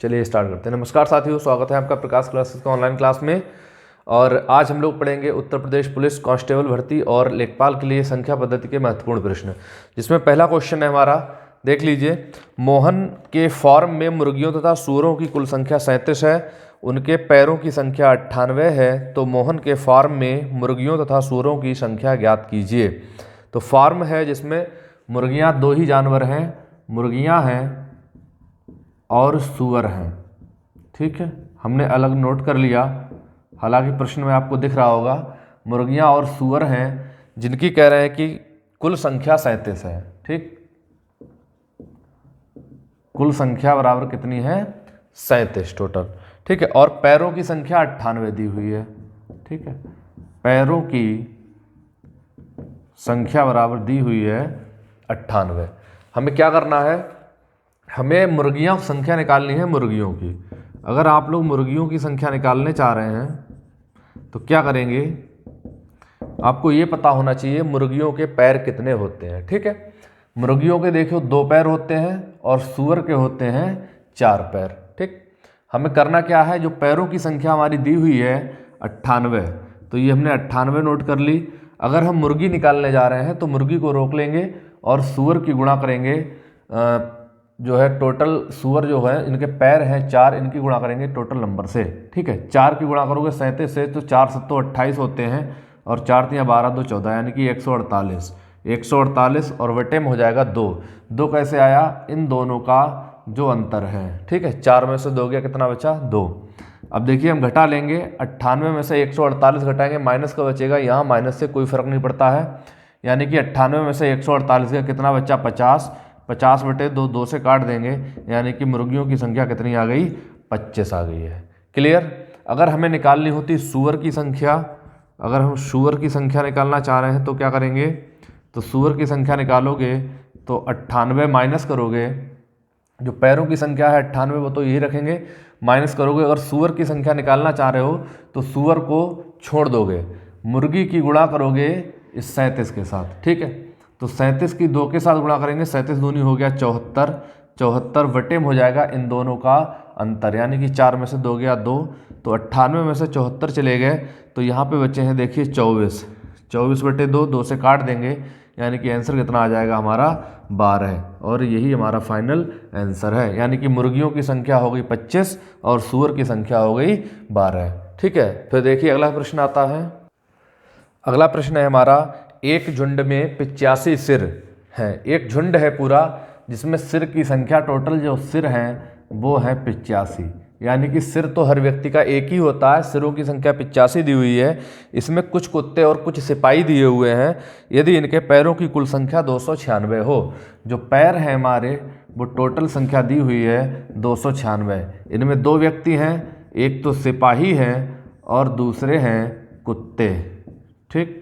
चलिए स्टार्ट करते हैं। नमस्कार साथियों, स्वागत है आपका प्रकाश क्लासेस का ऑनलाइन क्लास में। और आज हम लोग पढ़ेंगे उत्तर प्रदेश पुलिस कांस्टेबल भर्ती और लेखपाल के लिए संख्या पद्धति के महत्वपूर्ण प्रश्न, जिसमें पहला क्वेश्चन है हमारा, देख लीजिए। मोहन के फार्म में मुर्गियों तथा सूअरों की कुल संख्या 37 है, उनके पैरों की संख्या 98 है, तो मोहन के फार्म में मुर्गियों तथा सूअरों की संख्या ज्ञात कीजिए। तो फार्म है जिसमें मुर्गियाँ दो ही जानवर हैं, मुर्गियाँ हैं और सूअर हैं। ठीक है, हमने अलग नोट कर लिया, हालांकि प्रश्न में आपको दिख रहा होगा मुर्गियां और सूअर हैं जिनकी कह रहे हैं कि कुल संख्या 37 है। ठीक, कुल संख्या बराबर कितनी है? 37 टोटल। ठीक है, और पैरों की संख्या 98 दी हुई है। ठीक है, पैरों की संख्या बराबर दी हुई है 98। हमें क्या करना है? हमें मुर्गियों की संख्या निकालनी है, मुर्गियों की। अगर आप लोग मुर्गियों की संख्या निकालने चाह रहे हैं तो क्या करेंगे? आपको ये पता होना चाहिए मुर्गियों के पैर कितने होते हैं। ठीक है, मुर्गियों के देखो 2 पैर होते हैं और सूअर के होते हैं 4 पैर। ठीक, हमें करना क्या है? जो पैरों की संख्या हमारी दी हुई है 98, तो ये हमने 98 नोट कर ली। अगर हम मुर्गी निकालने जा रहे हैं तो मुर्गी को रोक लेंगे और सूअर की गुणा करेंगे। जो है टोटल सूअर जो है, इनके पैर हैं 4, इनकी गुणा करेंगे टोटल नंबर से। ठीक है, 4 की गुणा करोगे 37 से तो 4 7 28 होते हैं और 4 3 12 2 14, यानी कि 148। 148 और वटे में हो जाएगा 2। 2 कैसे आया? इन दोनों का जो अंतर है। ठीक है, 4 में से 2 गया, कितना बचा? 2। अब देखिए हम घटा लेंगे, 98 में से 148 घटाएंगे, माइनस का बचेगा। यहाँ माइनस से कोई फर्क नहीं पड़ता है, यानी कि 98 में से 148 का कितना बचा? 50। 50 बटे 2, 2 से काट देंगे, यानी कि मुर्गियों की संख्या कितनी आ गई? 25 आ गई है। क्लियर? अगर हमें निकालनी होती सूअर की संख्या, अगर हम सूअर की संख्या निकालना चाह रहे हैं तो क्या करेंगे? तो सूअर की संख्या निकालोगे तो 98 माइनस करोगे, जो पैरों की संख्या है 98 वो तो यही रखेंगे, माइनस करोगे। अगर सूअर की संख्या निकालना चाह रहे हो तो सूअर को छोड़ दोगे, मुर्गी की गुणा करोगे इस 37 के साथ। ठीक है, तो 37 की 2 के साथ गुणा करेंगे, 37 दूनी हो गया 74। 74 वटे में हो जाएगा इन दोनों का अंतर, यानी कि 4 में से 2 गया 2, तो 98 में से 74 चले गए, तो यहाँ पे बचे हैं देखिए 24। 24 बटे 2, 2 से काट देंगे, यानी कि आंसर कितना आ जाएगा हमारा? 12। और यही हमारा फाइनल आंसर है, यानी कि मुर्गियों की संख्या हो गई 25 और सूअर की संख्या हो गई 12। ठीक है, फिर देखिए अगला प्रश्न आता है। अगला प्रश्न है हमारा, एक झुंड में 85 सिर हैं। एक झुंड है पूरा जिसमें सिर की संख्या, टोटल जो सिर हैं वो है 85, यानी कि सिर तो हर व्यक्ति का एक ही होता है, सिरों की संख्या 85 दी हुई है। इसमें कुछ कुत्ते और कुछ सिपाही दिए हुए हैं। यदि इनके पैरों की कुल संख्या 296 हो, जो पैर हैं हमारे वो टोटल संख्या दी हुई है 296। इनमें 2 व्यक्ति हैं, एक तो सिपाही हैं और दूसरे हैं कुत्ते। ठीक,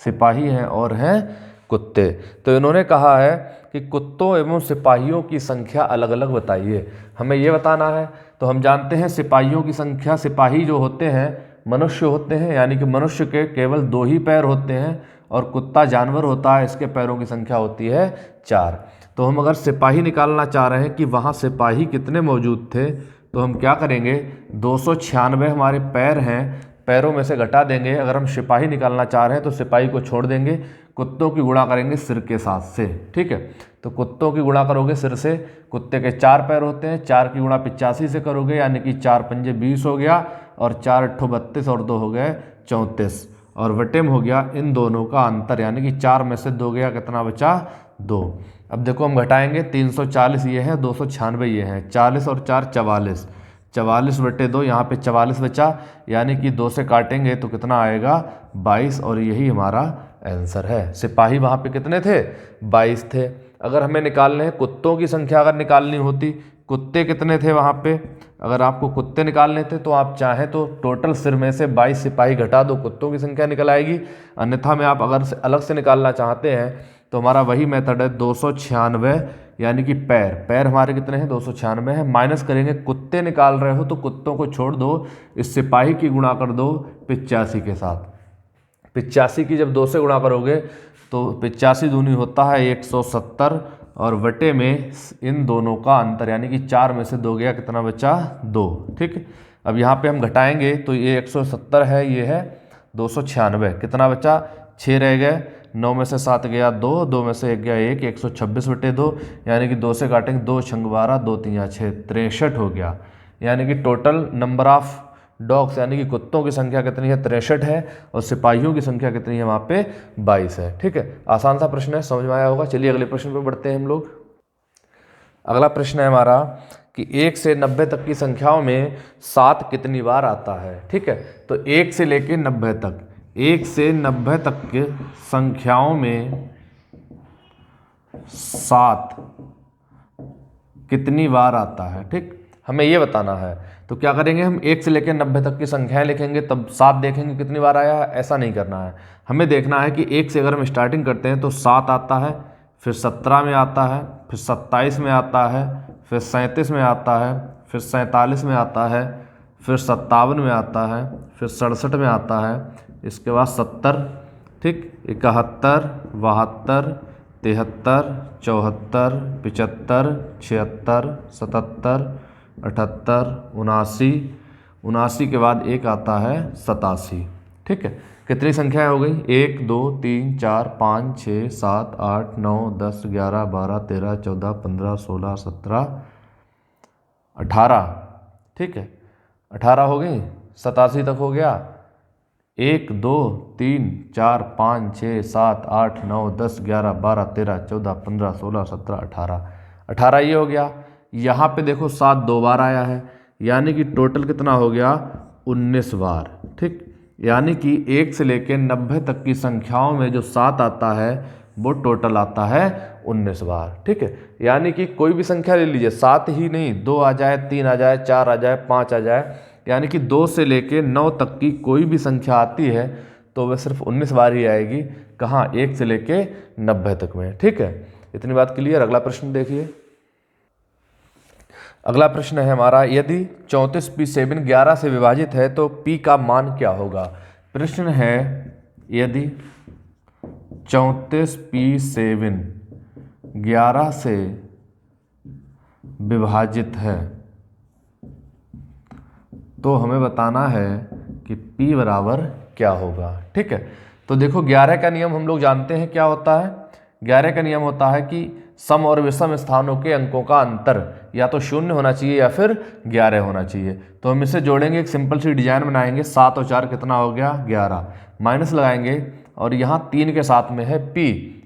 सिपाही हैं और हैं कुत्ते। तो इन्होंने कहा है कि कुत्तों एवं सिपाहियों की संख्या अलग अलग बताइए। हमें ये बताना है। तो हम जानते हैं सिपाहियों की संख्या, सिपाही जो होते हैं मनुष्य होते हैं, यानी कि मनुष्य के केवल 2 ही पैर होते हैं, और कुत्ता जानवर होता है, इसके पैरों की संख्या होती है 4। तो हम अगर सिपाही निकालना चाह रहे हैं कि वहाँ सिपाही कितने मौजूद थे, तो हम क्या करेंगे? 296 हमारे पैर हैं, पैरों में से घटा देंगे। अगर हम सिपाही निकालना चाह रहे हैं तो सिपाही को छोड़ देंगे, कुत्तों की गुणा करेंगे सिर के साथ से। ठीक है, तो कुत्तों की गुणा करोगे सिर से, कुत्ते के 4 पैर होते हैं, 4 की गुणा 85 से करोगे, यानी कि 4 पंजे 20 हो गया, और 4 अट्ठो 32 और 2 हो गए 34, और वटे में हो गया इन दोनों का अंतर, यानी कि 4 में से 2 गया, कितना बचा? 2। अब देखो हम घटाएंगे, 340 ये है, 296 ये है, 40 और 4 44, 44 बटे 2, यहाँ पे 44 बचा, यानी कि 2 से काटेंगे तो कितना आएगा? 22, और यही हमारा आंसर है। सिपाही वहाँ पे कितने थे? 22 थे। अगर हमें निकालने हैं कुत्तों की संख्या, अगर निकालनी होती, कुत्ते कितने थे वहाँ पे? अगर आपको कुत्ते निकालने थे तो आप चाहें तो टोटल सिर में से 22 सिपाही घटा दो, कुत्तों की संख्या निकल आएगी। अन्यथा में आप अगर अलग से निकालना चाहते हैं तो हमारा वही मेथड है, 296, यानी कि पैर हमारे कितने हैं? 296 है। माइनस करेंगे, कुत्ते निकाल रहे हो तो कुत्तों को छोड़ दो, इस सिपाही की गुणा कर दो 85 के साथ। 85 की जब 2 से गुणा करोगे तो 85 दूनी होता है 170, और बटे में इन दोनों का अंतर, यानी कि 4 में से 2 गया, कितना बचा 2। ठीक, अब यहाँ पे हम घटाएंगे तो ये 170 है, ये है 296, कितना बचा 6 रह गए, 9 में से 7 गया 2, 2 में से 1 गया 1, 126 बटे 2, यानी कि 2 से काटेंगे 2 छंग 12, 2 3 6, 63 हो गया। यानी कि टोटल नंबर ऑफ डॉग्स यानी कि कुत्तों की संख्या कितनी है 63 है, और सिपाहियों की संख्या कितनी है वहाँ पे 22 है। ठीक है, आसान सा प्रश्न है, समझ में आया होगा। चलिए अगले प्रश्न पे बढ़ते हैं हम लोग। अगला प्रश्न है हमारा कि 1 से 90 तक की संख्याओं में 7 कितनी बार आता है। ठीक है, तो 1 से लेके 90 तक, 1 से 90 तक के संख्याओं में 7 कितनी बार आता है। ठीक, हमें ये बताना है। तो क्या करेंगे, हम 1 से लेकर 90 तक की संख्याएं लिखेंगे, तब 7 देखेंगे कितनी बार आया है, ऐसा नहीं करना है। हमें देखना है कि 1 से अगर हम स्टार्टिंग करते हैं तो 7 आता है, फिर 17 में आता है, फिर 27 में आता है, फिर 37 में आता है, फिर 47 में आता है, फिर 57 में आता है, फिर 67 में आता है, इसके बाद 70, ठीक, 71, 72, 73, 74, 75, 76, 77, 78, 79, 79 के बाद एक आता है 87। ठीक है, कितनी संख्याएं हो गई, 1 2 3 4 5 6 7 8 9 10 11 12 13 14 15 16 17 18। ठीक है, 18 हो गई, 87 तक हो गया, 1 2 3 4 5 6 7 8 9 10 11 12 13 14 15 16 17 18, 18 ये हो गया। यहाँ पे देखो 7 2 बार आया है, यानी कि टोटल कितना हो गया 19 बार। ठीक, यानी कि 1 से लेकर 90 तक की संख्याओं में जो 7 आता है वो टोटल आता है 19 बार। ठीक है, यानी कि कोई भी संख्या ले लीजिए, 7 ही नहीं, 2 आ जाए, 3 आ जाए, 4 आ जाए, 5 आ जाए, यानी कि 2 से लेकर 9 तक की कोई भी संख्या आती है तो वह सिर्फ 19 बार ही आएगी। कहाँ, 1 से लेकर 90 तक में। ठीक है, इतनी बात क्लियर। अगला प्रश्न देखिए। अगला प्रश्न है हमारा, यदि 34p7 11 से विभाजित है तो p का मान क्या होगा। प्रश्न है, यदि 34p7 11 से विभाजित है तो हमें बताना है कि p बराबर क्या होगा। ठीक है, तो देखो 11 का नियम हम लोग जानते हैं क्या होता है। 11 का नियम होता है कि सम और विषम स्थानों के अंकों का अंतर या तो 0 होना चाहिए या फिर 11 होना चाहिए। तो हम इसे जोड़ेंगे, एक सिंपल सी डिजाइन बनाएंगे, 7 और 4 कितना हो गया 11, माइनस लगाएंगे और यहाँ 3 के साथ में है p,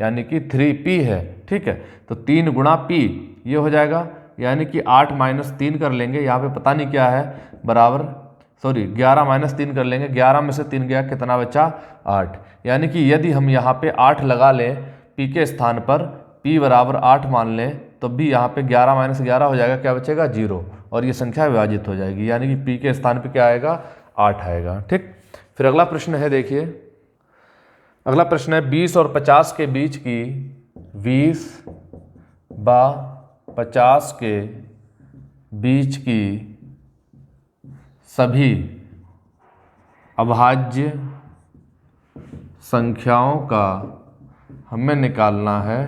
यानी कि 3p है। ठीक है, तो 3 गुणा p ये हो जाएगा, यानी कि 8 माइनस 3 कर लेंगे, यहाँ पे पता नहीं क्या है, बराबर 11 माइनस 3 कर लेंगे, 11 में से 3 गया, कितना बचा 8। यानी कि यदि हम यहाँ पे 8 लगा लें p के स्थान पर, p बराबर 8 मान लें, तो भी यहाँ पे 11 माइनस 11 हो जाएगा, क्या बचेगा 0, और ये संख्या विभाजित हो जाएगी, यानी कि p के स्थान पे क्या आएगा 8 आएगा। ठीक, फिर अगला प्रश्न है, देखिए अगला प्रश्न है, 20 और 50 के बीच की 20 व 50 के बीच की सभी अभाज्य संख्याओं का हमें निकालना है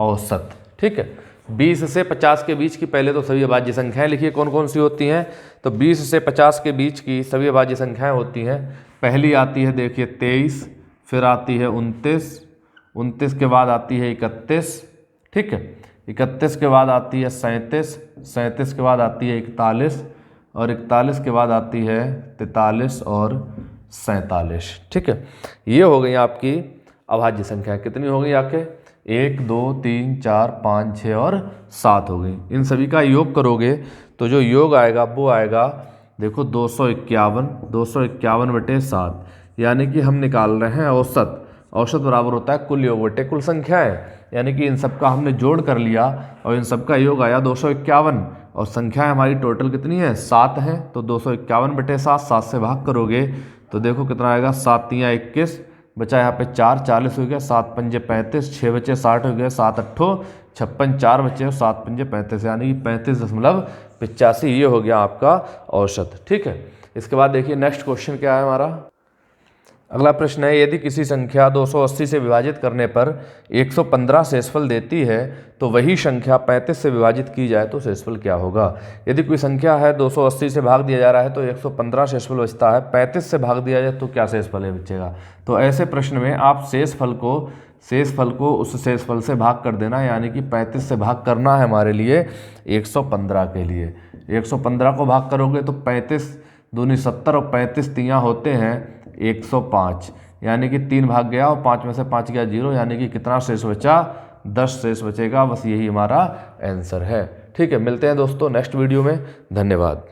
औसत। ठीक है, 20 से 50 के बीच की पहले तो सभी अभाज्य संख्याएं लिखिए कौन कौन सी होती हैं। तो 20 से 50 के बीच की सभी अभाज्य संख्याएं होती हैं। पहली आती है देखिए 23, फिर आती है 29, 29 के बाद आती है 31, ठीक है, 31 के बाद आती है 37, 37 के बाद आती है 41, और 41 के बाद आती है 43 और 47। ठीक है, ये हो गई आपकी अभाज्य संख्या। कितनी हो गई आपके 1 2 3 4 5 6 और 7 हो गई। इन सभी का योग करोगे तो जो योग आएगा वो आएगा देखो 251, 251 बटे 7, यानी कि हम निकाल रहे हैं औसत। औसत बराबर होता है कुल योग बटे कुल संख्याएं, यानी कि इन सब का हमने जोड़ कर लिया और इन सब का योग आया 251, और संख्याएं हमारी टोटल कितनी है 7 हैं। तो 251 बटे 7, 7 से भाग करोगे तो देखो कितना आएगा, 7 तियाँ 21, बचा यहाँ पे 4, 40 हो गया, 7 पंजे 35, 6 बचे 60 हो गया, 7 अट्ठो 56, 4 बचे 7 पंजे 35, यानी कि 35.85 ये हो गया आपका औसत। ठीक है, इसके बाद देखिए नेक्स्ट क्वेश्चन क्या है हमारा। अगला प्रश्न है, यदि किसी संख्या 280 से विभाजित करने पर 115 शेषफल देती है तो वही संख्या 35 से विभाजित की जाए तो शेषफल क्या होगा। यदि कोई संख्या है 280 से भाग दिया जा रहा है तो 115 शेषफल बचता है, 35 से भाग दिया जाए तो क्या शेषफल है बचेगा। तो ऐसे प्रश्न में आप शेषफल को उस शेषफल से भाग कर देना, यानी कि 35 से भाग करना है हमारे लिए 115 के लिए। 115 को भाग करोगे तो 35 दूनी 70 और 35 तियाँ होते हैं 105, यानी कि 3 भाग गया और 5 में से 5 गया 0, यानी कि कितना शेष बचा, 10 शेष बचेगा। बस यही हमारा आंसर है। ठीक है, मिलते हैं दोस्तों नेक्स्ट वीडियो में। धन्यवाद।